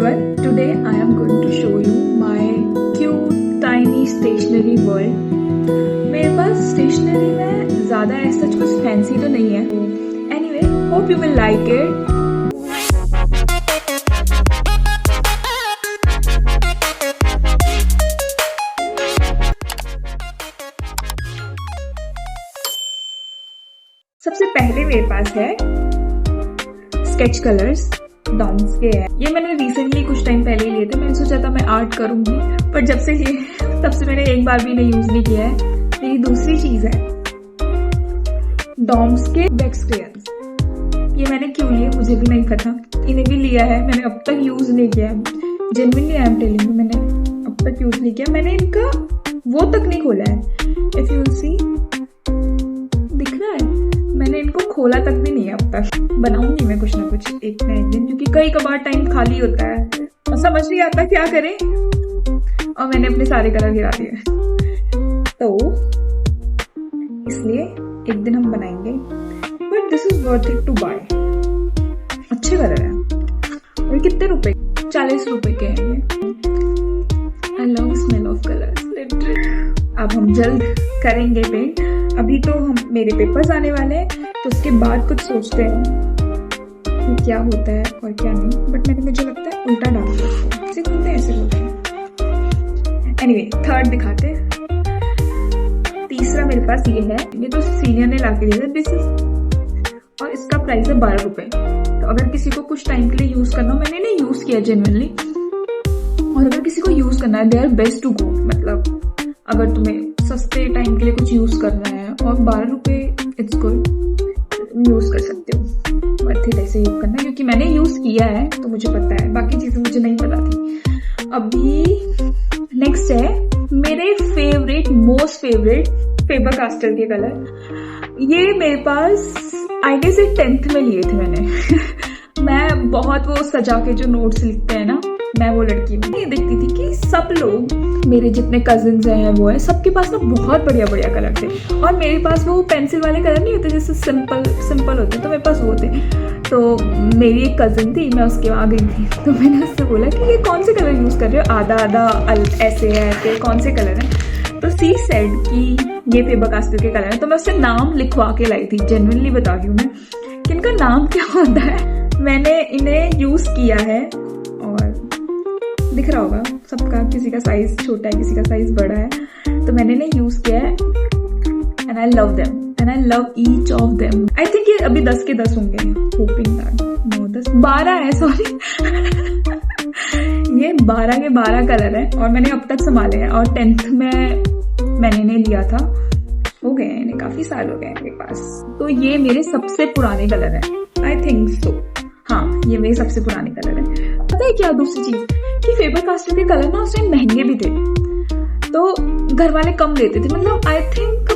everyone, today I am going to show you my cute tiny stationery world. मेरे पास stationery में ज़्यादा ऐसा कुछ fancy तो नहीं है. Anyway, hope you will like it. सबसे पहले मेरे पास है स्केच कलर्स, डॉम्स के है. ये मैंने रिसेंटली कुछ टाइम पहले ही लिए थे. मैंने सोचा था मैं आर्ट करूंगी, पर तब से मैंने एक बार भी इन्हें यूज नहीं किया है. मेरी दूसरी चीज है डॉम्स के वैक्स क्रेयंस. ये मैंने क्यों लिए मुझे भी नहीं पता. इन्हें भी लिया है, मैंने अब तक यूज नहीं किया. Genuinely I am telling you, मैंने अब तक यूज नहीं किया. मैंने इनका वो तक नहीं खोला है. इफ यू सी, दिख रहा है, मैंने इनको खोला तक भी नहीं है अब तक. बनाऊंगी मैं कुछ ना कुछ एक ना एक दिन, क्योंकि कई कबार टाइम खाली होता है और समझ नहीं आता क्या करें, और मैंने अपने सारे कलर गिरा दिए. तो इसलिए एक दिन हम बनाएंगे, but this is worth it to buy. अच्छे कलर है. और कितने रुपए? 40 रुपए के हैं ये. I love smell of colours literally. अब हम जल्द करेंगे पेंट. अभी तो मेरे पेपर्स आने वाले हैं, तो उसके बाद कुछ सोचते हैं कि क्या होता है और क्या नहीं. बट मुझे लगता है उल्टा डाल दो. ऐसे बोलते हैं, ऐसे बोलते हैं. एनीवे, थर्ड दिखाते हैं. तीसरा मेरे पास ये है. ये तो सीनियर ने ला के दिया था. दिस इज, और इसका प्राइस है 12 रुपए. तो अगर किसी को कुछ टाइम के लिए यूज करना हो, मैंने नहीं यूज किया जेन्युइनली, और अगर किसी को यूज करना है, they are best to go. मतलब अगर तुम्हें सस्ते टाइम के लिए कुछ यूज करना है और 12 रुपए, इट्स गुड, यूज कर सकते हो. वर्थ इट ऐसे यूज करना, क्योंकि मैंने यूज किया है तो मुझे पता है. बाकी चीजें मुझे नहीं पता थी. अभी नेक्स्ट है मेरे favourite, most favourite Faber Castell के कलर. ये मेरे पास आईडी से 10th में लिए थे मैंने. मैं बहुत वो सजा के जो नोट्स लिखते हैं ना, मैं वो लड़की हूँ. ये देखती थी कि सब लोग, मेरे जितने कजिन्स हैं वो है, सबके पास ना बहुत बढ़िया बढ़िया कलर थे. और मेरे पास वो पेंसिल वाले कलर नहीं होते जैसे सिंपल होते, तो मेरे पास वो थे. तो मेरी एक कजिन थी, मैं उसके आ गई थी, तो मैंने उससे बोला कि ये कौन से कलर यूज कर रहे हो, आधा आधा ऐसे है, कौन से कलर है. तो सी सेड कि ये फेबर कास्टल के कलर है. तो मैं उससे नाम लिखवा के लाई थी. जेन्युइनली बता रही हूँ मैं कि इनका नाम क्या होता है. मैंने इन्हें यूज किया है और दिख रहा होगा सबका, किसी का साइज छोटा है, किसी का साइज बड़ा है. तो मैंने इन्हें यूज किया है and I love them, and I love each of them. I think ये अभी 10 के 10 होंगे. होपिंग दैट, नो 10, 12 है, सॉरी. ये 12 के 12 कलर है और मैंने अब तक संभाले हैं. और 10th में मैंने इन्हें लिया था. हो गए इन्हें काफी साल हो गए मेरे पास. तो ये मेरे सबसे पुराने कलर है, आई थिंक सो. हाँ, ये मेरे सबसे पुराने कलर है. पता है क्या दूसरी चीज, कि फेबर कास्टल के कलर ना उस टाइम महंगे भी थे, तो घर वाले कम लेते थे. मतलब आई थिंक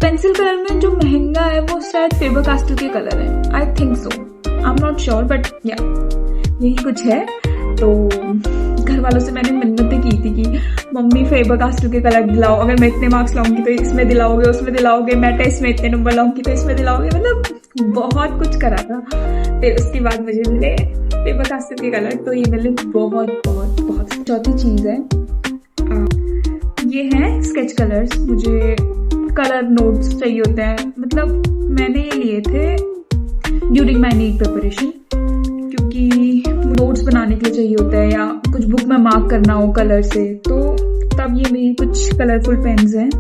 पेंसिल कलर में जो महंगा है वो शायद फेबर कास्टल के कलर है. I think so, I am not sure, but या यही कुछ है. तो घर वालों से मैंने मिन्नतें की थी कि मम्मी फेबर कास्टल के कलर दिलाओ. अगर मैं इतने मार्क्स लाऊंगी तो इसमें दिलाओगे, उसमें दिलाओगे. मैं टेस्ट में इतने नंबर लाऊंगी तो इसमें दिलाओगे. मतलब बहुत कुछ करा था. फिर उसके बाद मुझे मिले फेबर कास्टल के कलर. तो ये मेरे लिए बहुत बहुत बहुत. चौथी चीज है, ये है स्केच कलर्स. मुझे कलर नोट्स चाहिए होते हैं. मतलब मैंने ये लिए थे ड्यूरिंग माई नीट प्रिपरेशन, क्योंकि नोट्स बनाने के लिए चाहिए होता है, या कुछ बुक में मार्क करना हो कलर से. तो तब ये मेरी कुछ कलरफुल पेन्स हैं.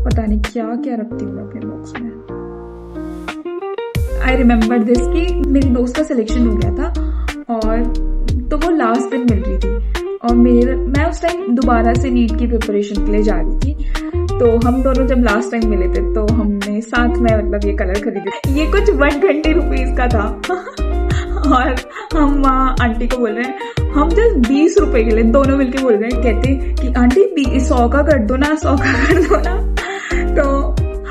पता नहीं क्या क्या रखती हूँ मैं अपने बॉक्स में. आई रिमेम्बर दिस कि मेरी दोस्त का सिलेक्शन हो गया था, और तो वो लास्ट दिन मिल रही थी, और मैं उस टाइम दोबारा से नीट की प्रिपरेशन के लिए जा रही थी. तो हम दोनों जब लास्ट टाइम मिले थे, तो हमने साथ में मतलब ये कलर खरीदे. ये कुछ 120 रुपीज का था. और हम आंटी को बोल रहे हैं, हम जस्ट 20 रुपए के लिए दोनों मिलके बोल रहे हैं. कहते कि आंटी 100 का कर दो ना, 100 का कर दो ना. तो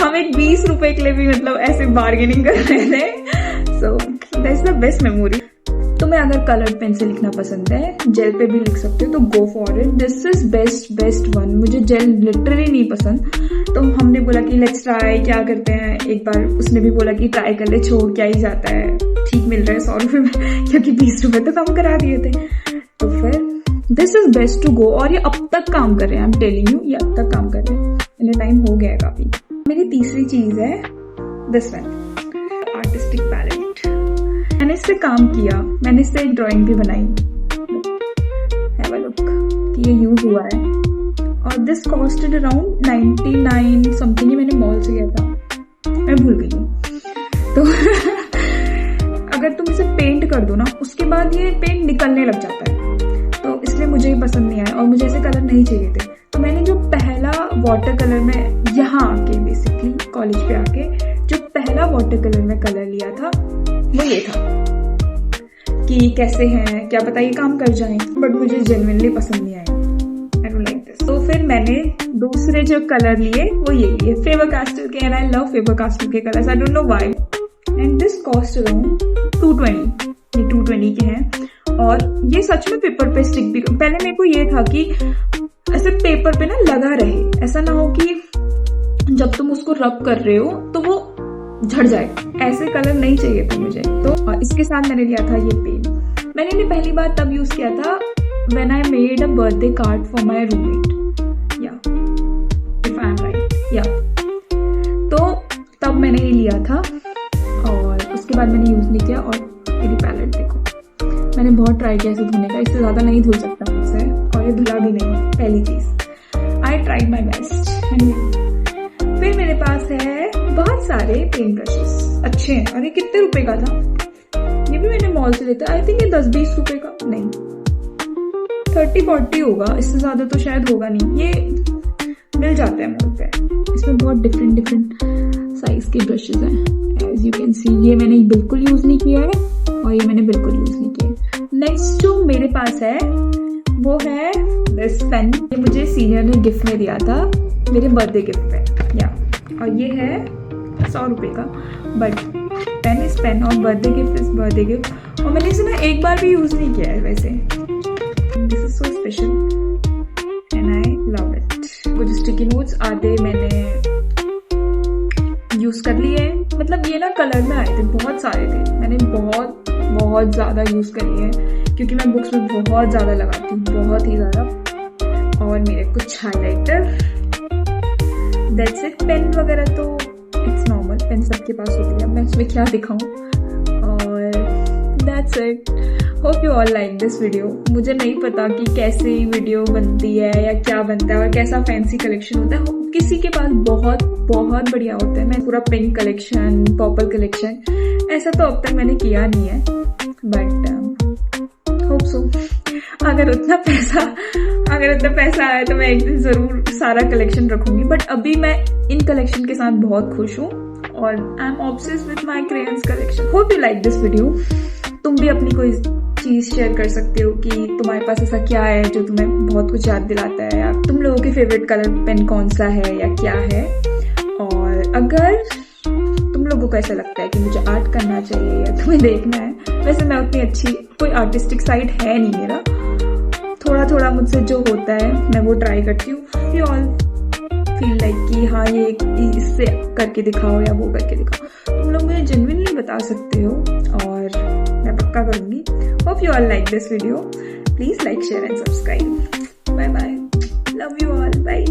हम एक 20 रुपए के लिए भी मतलब ऐसे बार्गेनिंग कर रहे थे. So that's the best memory. तुम्हें अगर कलर्ड पेन से लिखना पसंद है, जेल पे भी लिख सकते हो, तो go for it. This is best one. मुझे जेल लिटरली नहीं पसंद, तो हमने बोला कि लेट्स ट्राई, क्या करते हैं एक बार. उसने भी बोला कि ट्राई कर ले, छोड़ क्या ही जाता है, ठीक मिल रहा है 100 रुपये में, क्योंकि 20 रुपये तो कम करा दिए थे. तो फिर this is best to go. और ये अब तक काम कर रहे हैं, आई एम टेलिंग यू, ये अब तक काम कर रहे हैं, इन्हें टाइम हो गया है काफी। मेरी तीसरी चीज है दिस वन, आर्टिस्टिक पैलेट। मैंने इस पे काम किया, मैंने इस पे एक ड्राइंग भी बनाई, हैव अ लुक कि ये यूज हुआ है। और दिस कॉस्टेड अराउंड 99 समथिंग, ये मैंने मॉल से लिया था, मैं भूल गई हूँ। तो अगर तुम इसे पेंट कर दो ना, उसके बाद ये पेंट निकलने लग जाता है, तो इसलिए मुझे ये पसंद नहीं आया और मुझे ऐसे कलर नहीं चाहिए थे। तो मैंने जो पहला वाटर कलर में यहाँ आके, बेसिकली कॉलेज पे आके जो पहला वाटर कलर में कलर लिया था वो ये था कि कैसे हैं, क्या पता ये काम कर जाए, बट मुझे जेन्युइनली पसंद नहीं आया, आई डोंट लाइक दिस। तो फिर मैंने दूसरे जो कलर लिए वो ये फेबर कास्टल के, and I love Faber Castell के colours, I don't know why. And this cost around 220, ये 220 के हैं। और ये सच में पेपर पे स्टिक भी, पहले मेरे को ये था कि ऐसे पेपर पे ना लगा रहे, ऐसा ना हो कि जब तुम उसको रब कर रहे हो तो वो झड़ जाए, ऐसे कलर नहीं चाहिए था मुझे। तो इसके साथ मैंने लिया था ये पेन। मैंने इन्हें पहली बार तब यूज किया था when I made a birthday card for my roommate, या इफ आई एम राइट, या तो तब मैंने ये लिया था और उसके बाद मैंने यूज नहीं किया। और मेरी पैलेट देखो, मैंने बहुत ट्राई किया इसे धोने का, इससे ज्यादा नहीं धुल सकता मुझसे, और ये धुला भी नहीं, पहली चीज। I tried my best. फिर मेरे पास है बहुत सारे पेंट ब्रशेस, अच्छे हैं, और ये कितने रुपए का था, ये भी मैंने मॉल से लेता, आई थिंक ये 10-20 रुपए का, नहीं 30-40 होगा, इससे ज्यादा तो शायद होगा नहीं, ये मिल जाता है मॉल पे। इसमें बहुत डिफरेंट साइज के ब्रशेस हैं, एज यू कैन सी। ये मैंने बिल्कुल यूज नहीं किया है और ये मैंने बिल्कुल यूज नहीं किया। नेक्स्ट जो मेरे पास है वो है दिस पेन, ये मुझे सीनियर ने गिफ्ट में दिया था मेरे बर्थडे गिफ्ट पे, या, और ये है 100 रुपए का, बट पेन इज पेन और birthday gift is birthday gift. और मैंने इसे ना एक बार भी यूज नहीं किया है वैसे, this is so special and I love it. कुछ स्टिकी नोट्स आधे मैंने यूज कर लिए, मतलब ये ना कलर में आए थे, बहुत सारे थे, मैंने बहुत ज्यादा यूज करी है क्योंकि मैं बुक्स में बहुत ज्यादा लगाती हूँ, बहुत ही ज्यादा। और मेरे कुछ हाइलाइटर, दैट्स इट। पेन वगैरह तो इट्स नॉर्मल, पेन सबके पास होती है, मैं इसमें क्या दिखाऊं, और that's it. Hope you all like this video. मुझे नहीं पता कि कैसे वीडियो बनती है या क्या बनता है और कैसा फैंसी कलेक्शन होता है, किसी के पास बहुत बढ़िया होता है। मैं पूरा पिंक कलेक्शन, पर्पल कलेक्शन, ऐसा तो अब तक मैंने किया नहीं है, बट होप सो। अगर उतना पैसा आया तो मैं एक दिन जरूर सारा कलेक्शन रखूंगी, बट अभी मैं इन कलेक्शन के साथ बहुत खुश हूँ और I am obsessed with my crayons collection. Hope you like this video. तुम भी अपनी कोई चीज शेयर कर सकते हो कि तुम्हारे पास ऐसा क्या है जो तुम्हें बहुत कुछ याद दिलाता है, या तुम लोगों के फेवरेट कलर पेन कौन सा है या क्या है। और अगर तुम लोगों को ऐसा लगता है कि मुझे आर्ट करना चाहिए या तुम्हें देखना है, वैसे मैं उतनी अच्छी कोई आर्टिस्टिक साइड है नहीं मेरा, थोड़ा मुझसे जो होता है मैं वो ट्राई करती हूँ। यू ऑल फील लाइक कि हाँ ये इससे करके दिखाओ या वो करके दिखाओ, तुम लोग मुझे जेन्युइनली बता सकते हो और मैं पक्का करूंगी। Hope you all like this video, please like, share and subscribe. Bye bye, love you all, bye.